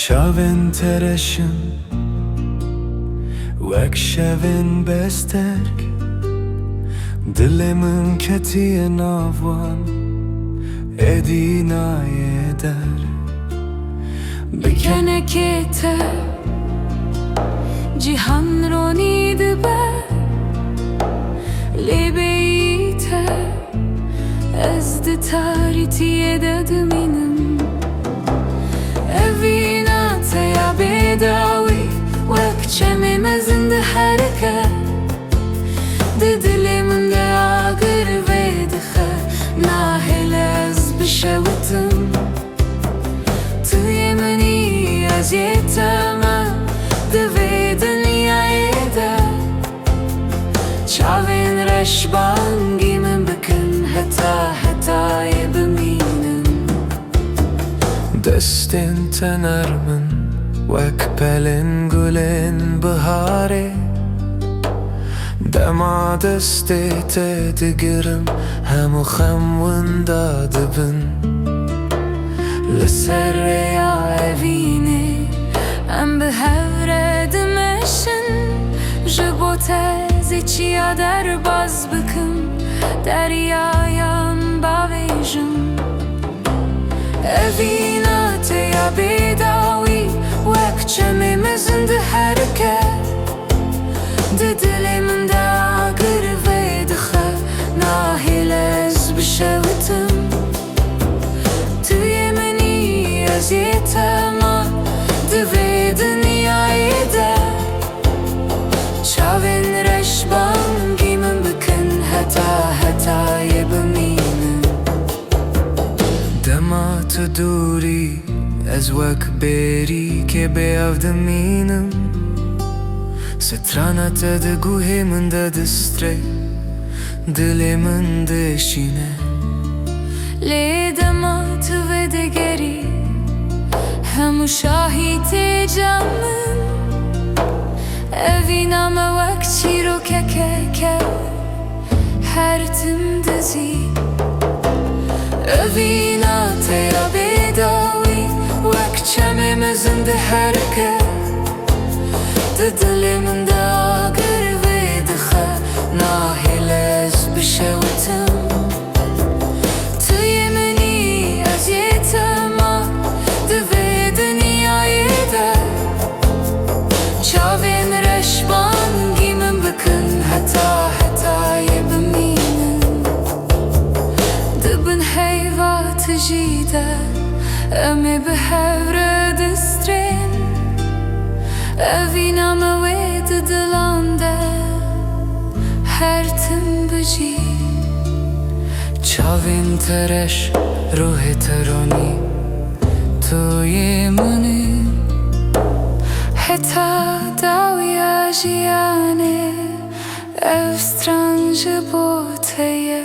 Çavên tereşin wek şevên besterk, dilê min ketiye nav wan, êdî nayê der. Bi kenekê te cîhan ronî dibe, lê bêyî te ez di tarîtiyê de dimînim. Evîna te ya bêdawî wek çemê mezin di herike, di dilê min de agir vê dixe, nahêle ez bişewitim. Tu yê minî ez yê te me di vê dinyayê de, çavên reşbangî min bikin heta hetayê bimînin. Destên te nermin wek pelên gulên biharê, dema destê te digirim hemû xem winda dibin. Li ser rêya evînê em bi hev re dimeşin, ji bo te zê çiya derbas bikim, deryayan bavêjim. Evîna te ya bêdawî wek çemê mezin di herike, di dilê min de agir vê dixe, nahêle ez bişewitim. Tu yê minî ez yê te me di vê dinyayê de, çavên reşbangî min bikin heta hetayê bimînin. Dema tu dûrî ez wek bêrîkê bêev dimînim. Strana te di guhê min de distrê, dilê min dişîne. Lê dema tu vê digerî hemû şahî tê cem min, evîna me wek çîrokeke her tim dizî. Evîna te ya bêdawî wek çemê mezin di herike, di dilê min de agir vê dixe, nahêle ez bişewitim. Tu yê minî ez yê te me di vê dinyayê de, çavên reşbangî min bikin heta hetayê bimînin. Dibin heyva tijî de em ê bi hev re distrên, evîna me wê di dilan de her tim bijî. Çavên te reş ruhê te ronî, tu yê minî Heta dawiya jiyanê ev stran ji bo te ye.